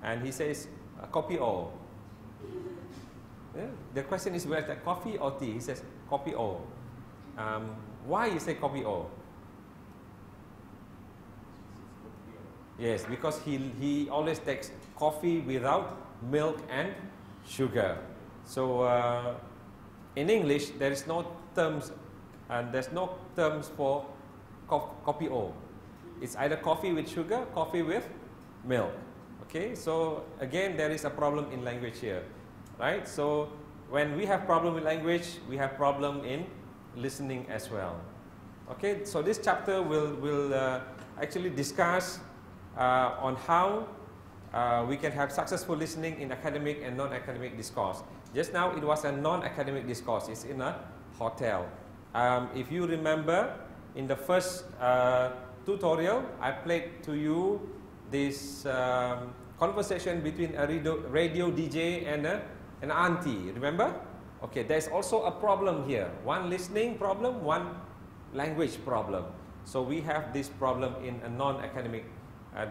and he says, "Kopi o." Yeah? The question is whether coffee or tea. He says, "Kopi o." Why you say kopi o? Yes, because he always takes coffee without milk and sugar. So in English there is no terms, and there's no terms for kopi o. It's either coffee with sugar, coffee with milk. Okay, so again there is a problem in language here, right? So when we have problem with language, we have problem in listening as well. Okay, so this chapter will actually discuss on how we can have successful listening in academic and non-academic discourse. Just now it was a non-academic discourse. It's in a hotel. If you remember, in the first tutorial, I played to you this conversation between a radio DJ and an auntie. Remember? Okay, there's also a problem here. One listening problem, one language problem. So we have this problem in a non-academic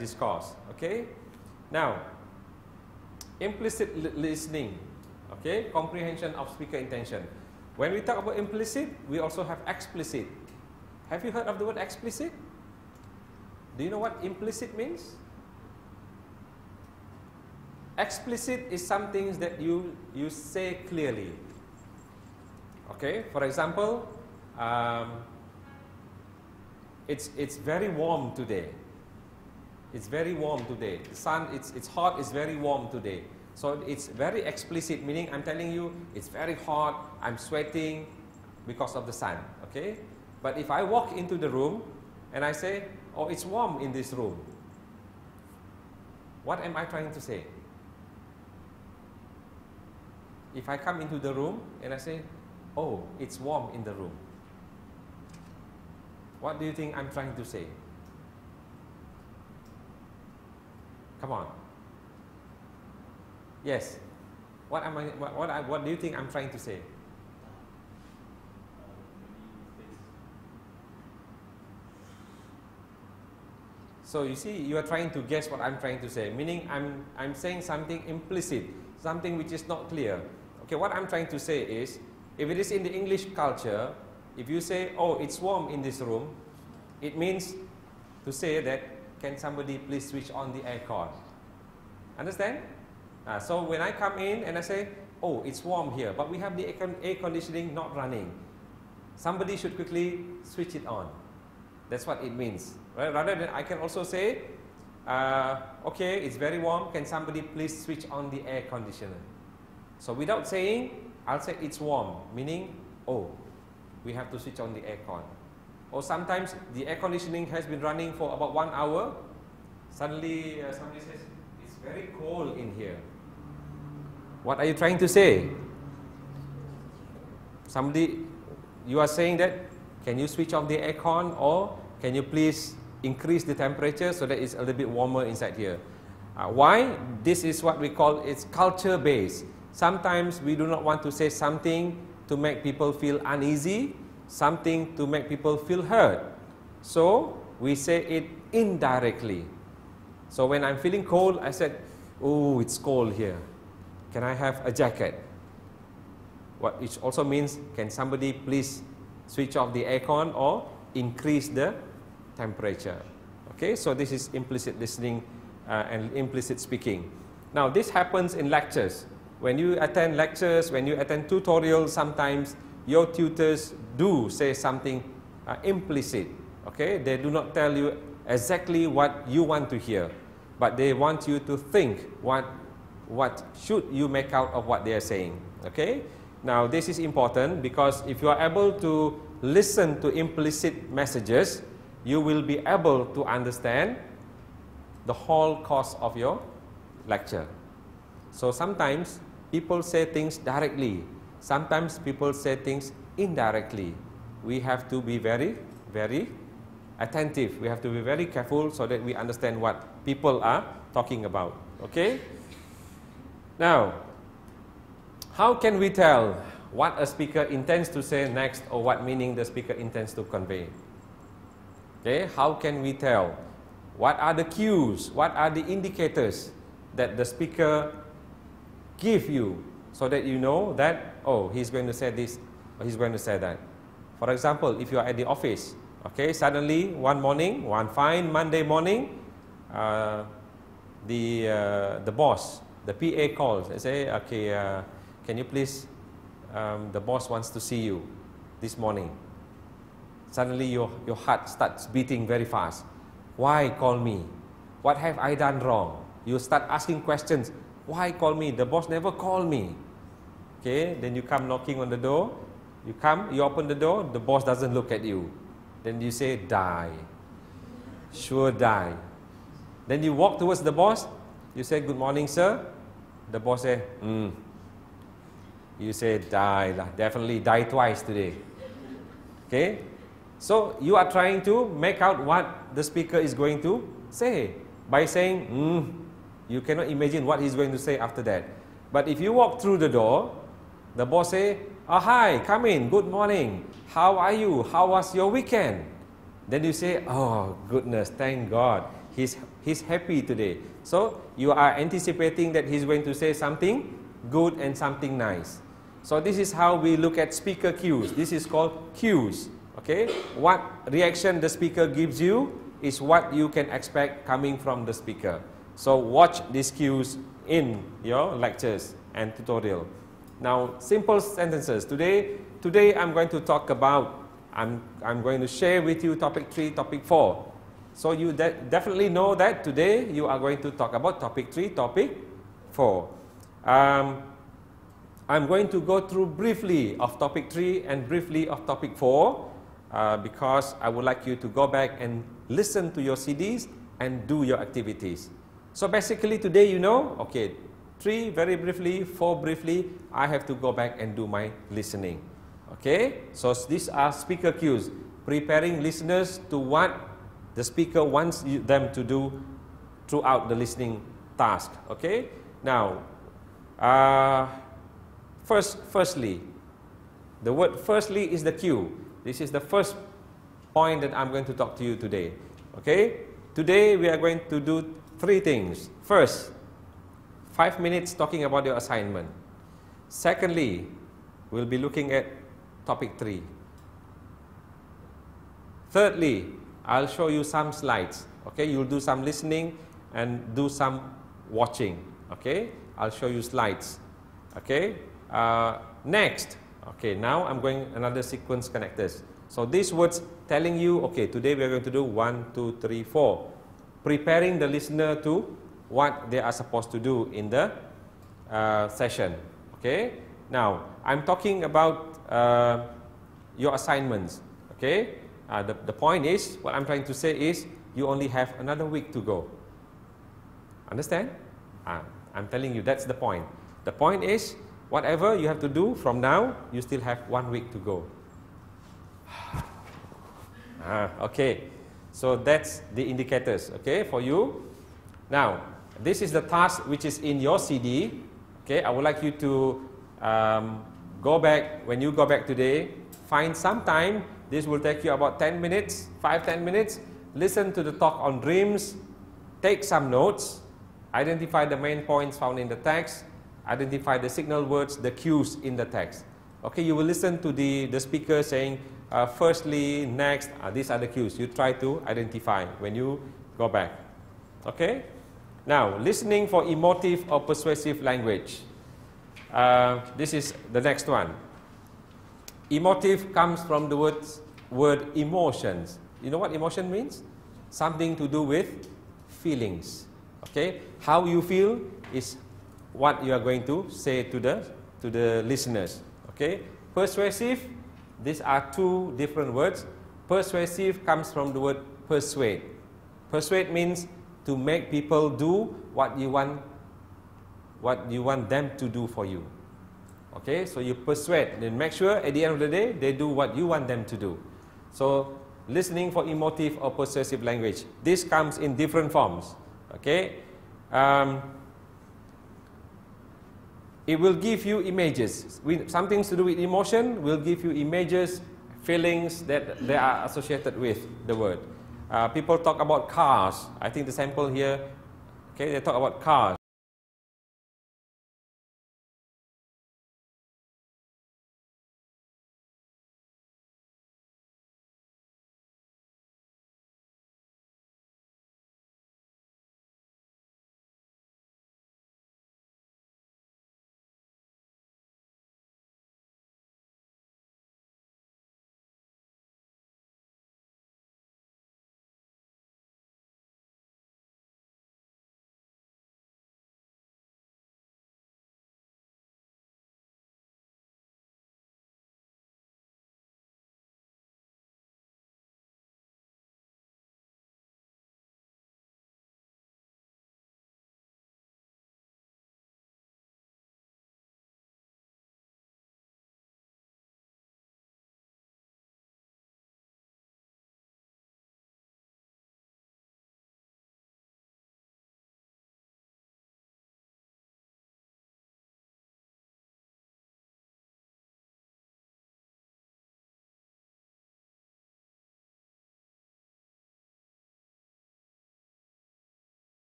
discourse. Okay. Now, implicit listening. Okay, comprehension of speaker intention. When we talk about implicit, we also have explicit. Have you heard of the word explicit? Do you know what implicit means? Explicit is something that you say clearly. Okay, for example, it's very warm today. It's very warm today. The sun, it's hot, it's very warm today. So it's very explicit, meaning I'm telling you it's very hot, I'm sweating because of the sun. Okay? But if I walk into the room and I say, "Oh, it's warm in this room," what am I trying to say? If I come into the room and I say, "Oh, it's warm in the room," what do you think I'm trying to say? Come on. Yes. What do you think I'm trying to say? So you see, you are trying to guess what I'm trying to say, meaning I'm saying something implicit, something which is not clear. Okay, what I'm trying to say is, if it is in the English culture, if you say, "Oh, it's warm in this room," it means to say that, "Can somebody please switch on the aircon?" Understand? So when I come in and I say, "Oh, it's warm here, but we have the air conditioning not running. Somebody should quickly switch it on." That's what it means. Right? Rather than I can also say, "Okay, it's very warm. Can somebody please switch on the air conditioner?" So without saying, I'll say it's warm, meaning, "Oh, we have to switch on the aircon." Or sometimes the air conditioning has been running for about 1 hour. Suddenly somebody says, "It's very cold in here." What are you trying to say? Somebody, you are saying that, "Can you switch off the aircon, or can you please increase the temperature so that it's a little bit warmer inside here?" Why? This is what we call, it's culture based. Sometimes we do not want to say something to make people feel uneasy, something to make people feel hurt. So we say it indirectly. So when I'm feeling cold, I said, "Oh, it's cold here. Can I have a jacket?" Which also means, "Can somebody please switch off the aircon or increase the temperature?" Okay, so this is implicit listening and implicit speaking. Now this happens in lectures. When you attend lectures, when you attend tutorials, sometimes your tutors do say something implicit. Okay, they do not tell you exactly what you want to hear, but they want you to think what should you make out of what they are saying. Okay, now this is important, because if you are able to listen to implicit messages, you will be able to understand the whole course of your lecture. So sometimes people say things directly, sometimes people say things indirectly. We have to be very, very attentive. We have to be very careful so that we understand what people are talking about. Okay? Now, how can we tell what a speaker intends to say next, or what meaning the speaker intends to convey? Okay? How can we tell? What are the cues? What are the indicators that the speaker give you, so that you know that, oh, he's going to say this or he's going to say that. For example, if you are at the office, okay, suddenly one morning, one fine Monday morning, the boss, the PA calls and say, okay, can you please, the boss wants to see you this morning. Suddenly your heart starts beating very fast. Why call me? What have I done wrong? You start asking questions. Why call me? The boss never called me. Okay, then you come knocking on the door. You come, you open the door, the boss doesn't look at you. Then you say, die. Sure die. Then you walk towards the boss. You say, good morning, sir. The boss say, You say, die lah. Definitely die twice today. Okay? So you are trying to make out what the speaker is going to say by saying, you cannot imagine what he's going to say after that. But if you walk through the door, the boss say, hi, come in, good morning. How are you? How was your weekend? Then you say, oh goodness, thank God, he's happy today. So you are anticipating that he's going to say something good and something nice. So this is how we look at speaker cues. This is called cues. Okay, what reaction the speaker gives you is what you can expect coming from the speaker. So watch these cues in your lectures and tutorial. Now, simple sentences. Today I'm going to talk about, I'm going to share with you topic 3, topic 4. So you definitely know that today you are going to talk about topic 3, topic 4. I'm going to go through briefly of topic 3 and briefly of topic 4. Because I would like you to go back and listen to your CDs and do your activities. So basically today, you know, okay, 3 very briefly, 4 briefly, I have to go back and do my listening. Okay, so these are speaker cues, preparing listeners to what the speaker wants them to do throughout the listening task. Okay, now, firstly, the word firstly is the cue. This is the first point that I'm going to talk to you today. Okay? Today we are going to do 3 things. First, 5 minutes talking about your assignment. Secondly, we'll be looking at topic 3. Thirdly, I'll show you some slides. Okay? You'll do some listening and do some watching. Okay? I'll show you slides. Okay? Next. Okay, now I'm going another sequence connectors. So these words telling you, okay, today we are going to do 1, 2, 3, 4. Preparing the listener to what they are supposed to do in the session. Okay, now I'm talking about your assignments. Okay, the point is, what I'm trying to say is, you only have another week to go. Understand? I'm telling you, that's the point. The point is, whatever you have to do from now, you still have 1 week to go. Okay, so that's the indicators, okay, for you. Now, this is the task which is in your CD. Okay, I would like you to go back, when you go back today, find some time. This will take you about 10 minutes, 5-10 minutes. Listen to the talk on dreams, take some notes, identify the main points found in the text, identify the signal words, the cues in the text. Okay, you will listen to the speaker saying, firstly, next, these are the cues. You try to identify when you go back. Okay? Now, listening for emotive or persuasive language. This is the next one. Emotive comes from the word emotions. You know what emotion means? Something to do with feelings. Okay? How you feel is what you are going to say to the listeners. Okay? Persuasive, these are 2 different words. Persuasive comes from the word persuade. Persuade means to make people do what you want them to do for you. Okay? So you persuade, then make sure at the end of the day they do what you want them to do. So listening for emotive or persuasive language. This comes in different forms. Okay? It will give you images. Something to do with emotion will give you images, feelings that they are associated with the word. People talk about cars. I think the sample here, okay, they talk about cars.